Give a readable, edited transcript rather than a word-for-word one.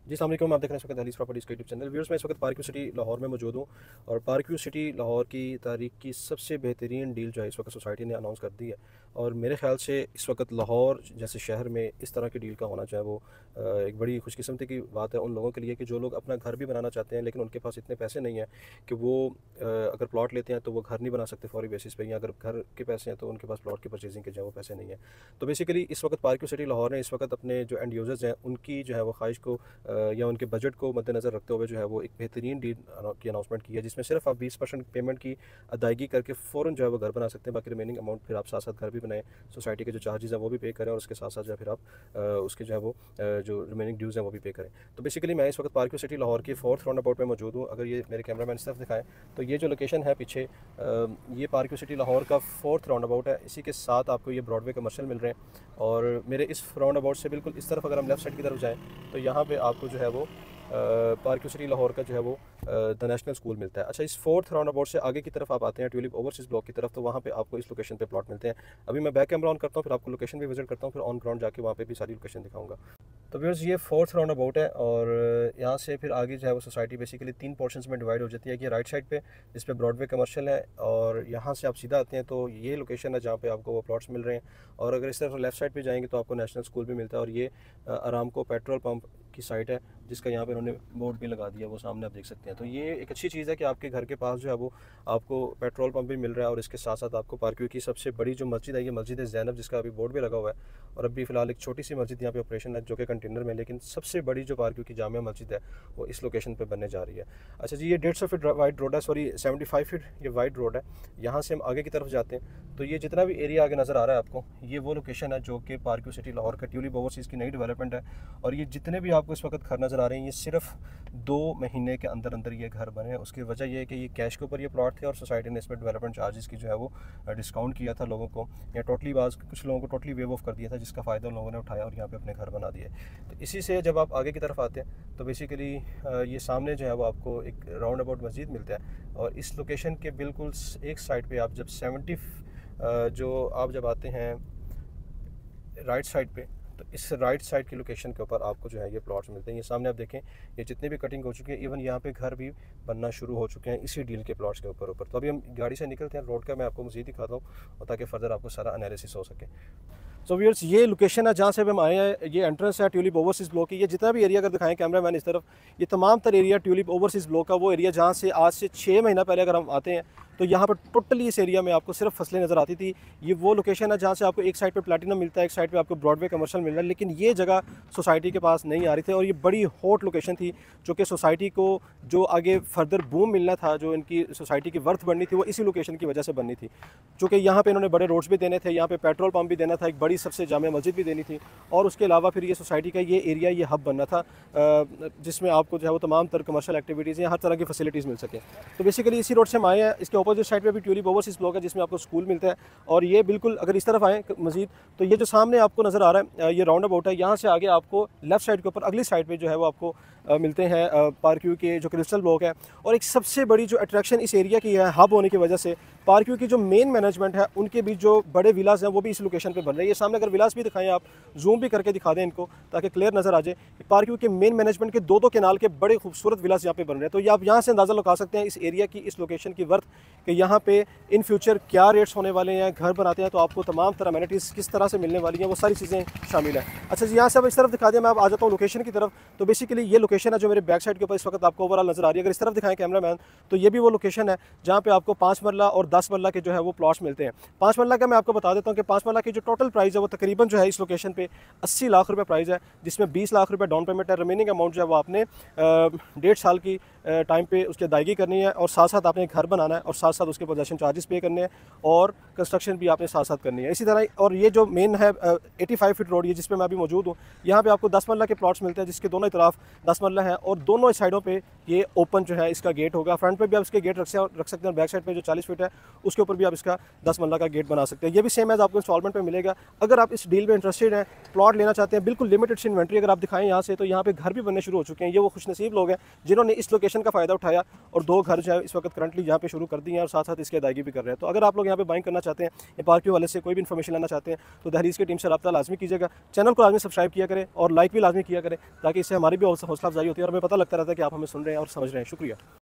जी अस्सलाम वालेकुम, आप देख रहे हैं इस वक्त दहलीज़ प्रॉपर्टीज़ का यूट्यूब चैनल। व्यूअर्स, मैं इस वक्त पार्क व्यू सिटी लाहौर में मौजूद हूँ और पार्क व्यू सिटी लाहौर की तारीख की सबसे बेहतरीन डील जो है इस वक्त सोसाइटी ने अनाउंस कर दी है। और मेरे ख्याल से इस वक्त लाहौर जैसे शहर में इस तरह की डील का होना चाहे वो एक बड़ी खुशकिस्मती की बात है उन लोगों के लिए कि जो लोग अपना घर भी बनाना चाहते हैं लेकिन उनके पास इतने पैसे नहीं हैं कि वो अगर प्लॉट लेते हैं तो वो घर नहीं बना सकते फौरी बेसिस पे, या अगर घर के पैसे हैं तो उनके पास प्लॉट की परचेजिंग के जो है वो पैसे नहीं है। तो बेसिकली इस वक्त पार्क व्यू सिटी लाहौर ने इस वक्त अपने जो एंड यूज़र्स हैं उनकी जो है वो ख्वाहिश को या उनके बजट को मद्देनज़र रखते हुए जो है वो एक बेहतरीन डील की अनाउंसमेंट की है, जिसमें सिर्फ आप 20% पेमेंट की अदायगी करके फ़ौरन जो है वो घर बना सकते हैं। बाकी रिमेनिंग अमाउंट फिर आप साथ साथ घर भी बनाएं, सोसाइटी के जो चार्जेस हैं वो भी पे करें और उसके साथ साथ जो है फिर आप उसके जो है वो जो रिमेनिंग ड्यूज़ हैं वो भी पे करें। तो बेसिकली मैं इस वक्त पार्क व्यू सिटी लाहौर की 4th राउंड अबाउट में मौजूद हूँ। अगर ये मेरे कैमरा मैन इस तरफ दिखाएँ तो ये जो लोकेशन है पीछे, ये पार्क व्यू सिटी लाहौर का 4th राउंड अबाउट है। इसी के साथ आपको ये ब्रॉडवे कमर्शियल मिल रहे हैं और मेरे इस राउंड अबाउट से बिल्कुल इस तरफ अगर हम लेफ़्ट साइड की तरफ जाएँ तो यहाँ पे आपको जो है वो पार्क व्यू सिटी लाहौर का जो है वो द नेशनल स्कूल मिलता है। अच्छा, इस 4th राउंड अबाउट से आगे की तरफ आप आते हैं ट्यूलिप ओवरसीज़ ब्लॉक की तरफ, तो वहाँ पे आपको इस लोकेशन पे प्लॉट मिलते हैं। अभी मैं बैक कैमरा ऑन करता हूँ, फिर आपको लोकेशन भी विजिट करता हूँ, फिर ऑन ग्राउंड जाके वहाँ पे भी सारी लोकेशन दिखाऊंगा। तो व्यूअर्स, ये 4th राउंड अबाउट है और यहाँ से फिर आगे जो है वो सोसाइटी बेसिकली 3 पोर्शंस में डिवाइड हो जाती है कि राइट साइड पे जिस पे ब्रॉडवे कमर्शियल है और यहाँ से आप सीधा आते हैं तो ये लोकेशन है जहाँ पे आपको वो प्लॉट्स मिल रहे हैं। और अगर इस तरफ लेफ्ट साइड पे जाएंगे तो आपको नेशनल स्कूल भी मिलता है और ये आरामको पेट्रोल पंप की साइट है जिसका यहाँ पे उन्होंने बोर्ड भी लगा दिया, वो सामने आप देख सकते हैं। तो ये एक अच्छी चीज़ है कि आपके घर के पास जो है वो आपको पेट्रोल पंप भी मिल रहा है और इसके साथ साथ आपको पार्क व्यू की सबसे बड़ी जो मस्जिद है, ये मस्जिद ज़ैनब, जिसका अभी बोर्ड भी लगा हुआ है। और अभी फ़िलहाल एक छोटी सी मस्जिद यहाँ पे ऑपरेशन है जो कि कंटेनर में, लेकिन सबसे बड़ी जो पार्क व्यू की जामिया मस्जिद है वो इस लोकेशन पर बनने जा रही है। अच्छा जी, ये 150 फीट वाइड रोड है, सॉरी 75 फीट ये वाइड रोड है। यहाँ से हम आगे की तरफ जाते हैं तो ये जितना भी एरिया आगे नज़र आ रहा है आपको, ये वो लोकेशन है जो कि पार्क व्यू सिटी लाहौर का ट्यूलिप ओवरसीज़ की नई डेवलपमेंट है। और ये जितने भी आपको इस वक्त घर नज़र आ रहे हैं ये सिर्फ 2 महीने के अंदर अंदर ये घर बने हैं। उसकी वजह ये है कि ये कैश के ऊपर ये प्लॉट थे और सोसाइटी ने इसमें डेवलपमेंट चार्जेस की जो है वो डिस्काउंट किया था लोगों को, या टोटली कुछ लोगों को टोटली वेव ऑफ कर दिया था, जिसका फ़ायदा उन लोगों ने उठाया और यहाँ पे अपने घर बना दिए। तो इसी से जब आप आगे की तरफ आते हैं तो बेसिकली ये सामने जो है वो आपको एक राउंड अबाउट मस्जिद मिलता है। और इस लोकेशन के बिल्कुल एक साइड पर आप जब 70 जो आप जब आते हैं राइट साइड पे, तो इस राइट साइड की लोकेशन के ऊपर आपको जो है ये प्लॉट्स मिलते हैं। ये सामने आप देखें, ये जितने भी कटिंग हो चुकी है, इवन यहाँ पे घर भी बनना शुरू हो चुके हैं इसी डील के प्लॉट्स के ऊपर। तो अभी हम गाड़ी से निकलते हैं, रोड का मैं आपको मज़ीद दिखाता हूँ और ताकि फर्दर आपको सारा एनालिसिस हो सके। सो व्यूअर्स, ये लोकेशन है जहाँ से हम आए हैं, ये एंट्रेंस है ट्यूलिप ओवरसीज़ ब्लॉक की। ये जितना भी एरिया अगर दिखाएं कैमरा मैन इस तरफ, ये तमाम तर एरिया ट्यूलिप ओवरसीज़ ब्लॉक का वो एरिया जहाँ से आज से 6 महीना पहले अगर हम आते हैं तो यहाँ पर टोटली इस एरिया में आपको सिर्फ फसलें नज़र आती थी। ये वो लोकेशन है जहाँ से आपको एक साइड पे प्लैटिनम मिलता है, एक साइड पे आपको ब्रॉडवे कमर्शियल मिल रहा है, लेकिन ये जगह सोसाइटी के पास नहीं आ रही थी और ये बड़ी हॉट लोकेशन थी जो कि सोसाइटी को जो आगे फर्दर बूम मिलना था, जो इनकी सोसाइटी की वर्थ बढ़नी थी, वो इसी लोकेशन की वजह से बननी थी। चूँकि यहाँ पर इन्होंने बड़े रोड्स भी देने थे, यहाँ पर पेट्रोल पम्प भी देना था, एक बड़ी सबसे जामिया मस्जिद भी देनी थी और उसके अलावा फिर ये सोसाइटी का ये एरिया, ये हब बनना था जिसमें आपको जो है वो तमाम तर कमर्शियल एक्टिविटीज़ या हर तरह की फैसिलिटीज़ मिल सके। तो बेसिकली इसी रोड से हम आए हैं। इसके अपोजिट साइड पे भी ट्यूलिप ओवरसीज़ ब्लॉक है जिसमें आपको स्कूल मिलता है। और ये बिल्कुल अगर इस तरफ आएँ मज़ीद तो ये जो सामने आपको नज़र आ रहा है ये राउंड अबाउट है। यहाँ से आगे आपको लेफ्ट साइड के ऊपर अगली साइड पे जो है वो आपको मिलते हैं पार्क व्यू के जो क्रिस्टल ब्लॉक है। और एक सबसे बड़ी जो अट्रैक्शन इस एरिया की है, हब होने की वजह से पार्क व्यू की जो मेन मैनेजमेंट है उनके बीच जो बड़े विलास हैं वो भी इस लोकेशन पे बन रहे हैं। ये सामने अगर विलास भी दिखाएं, आप जूम भी करके दिखा दें इनको ताकि क्लियर नज़र आ जाए। पार्क व्यू के मेन मैनेजमेंट के दो केनाल के बड़े खूबसूरत विलास यहाँ पे बन रहे हैं। तो ये आप यहाँ से अंदाज़ा लगा सकते हैं इस एरिया की, इस लोकेशन की वर्थ, कि यहाँ पे इन फ्यूचर क्या रेट्स होने वाले हैं। घर बनाते हैं तो आपको तमाम तरह अमेनिटीज़ किस तरह से मिलने वाली हैं, वो सारी चीज़ें शामिल है। अच्छा जी, यहाँ से अब इस तरफ दिखा दिया, मैं अब आ जाता हूँ लोकेशन की तरफ। तो बेसिकली ये लोकेशन है जो मेरे बैक साइड के ऊपर इस वक्त आपको ओवरऑल नज़र आ रही है। अगर इस तरफ दिखाएं कैमरा मैन तो ये भी वो लोकेशन है जहाँ पे आपको 5 मरला और 10 मरला के जो है वो प्लॉट्स मिलते हैं। 5 मरला का मैं आपको बता देता हूँ कि 5 मरला की जो टोटल प्राइस है वो तकरीबन जो है इस लोकेशन पे 80 लाख रुपए प्राइस है, जिसमें 20 लाख रुपए डाउन पेमेंट है। रिमेनिंग अमाउंट जो है वो आपने 1.5 साल की टाइम पे उसकी अदायगी करनी है और साथ साथ आपने घर बनाना है और साथ साथ उसके पोजेसन चार्जेस पे करने हैं और कंस्ट्रक्शन भी आपने साथ साथ करनी है इसी तरह। और ये जो मेन है 85 फीट रोड, ये जिस पे मैं अभी मौजूद हूँ, यहाँ पे आपको 10 मरला के प्लॉट्स मिलते हैं जिसके दोनों तरफ 10 मरला है और दोनों साइडों पे ये ओपन जो है इसका गेट होगा। फ्रंट पे भी आप इसके गेट रख सकते हैं, बैक साइड पे जो 40 फीट है उसके ऊपर भी आप इसका 10 मरला का गेट बना सकते हैं। ये भी सेम एज आपको इंस्टॉलमेंट पे मिलेगा। अगर आप इस डील में इंटरेस्टेड हैं, प्लॉट लेना चाहते हैं, बिल्कुल लिमिटेड सी इन्वेंट्री अगर आप दिखाएं यहाँ से, तो यहाँ पे घर भी बनने शुरू हो चुके हैं। ये वो खुशनसीब लोग हैं जिन्होंने इस लोकेशन का फ़ायदा उठाया और 2 घर जो है इस वक्त करंटली यहाँ पे शुरू कर दिए हैं और साथ साथ इसकी अदायगी भी कर रहे हैं। तो अगर आप लोग यहाँ पे बाइंग करना चाहते हैं या पार्क व्यू वाले से कोई भी इन्फॉर्मेशन लेना चाहते हैं तो दहलीज़ की टीम से रब्ता लाजमी कीजिएगा। चैनल को लाजमी सब्सक्राइब किया करें और लाइक भी लाजमी किया करें, ताकि इससे हमारी भी हौसला अफजाई होती है और हमें पता लगता रहता है कि आप हमें सुन रहे हैं और समझ रहे हैं। शुक्रिया।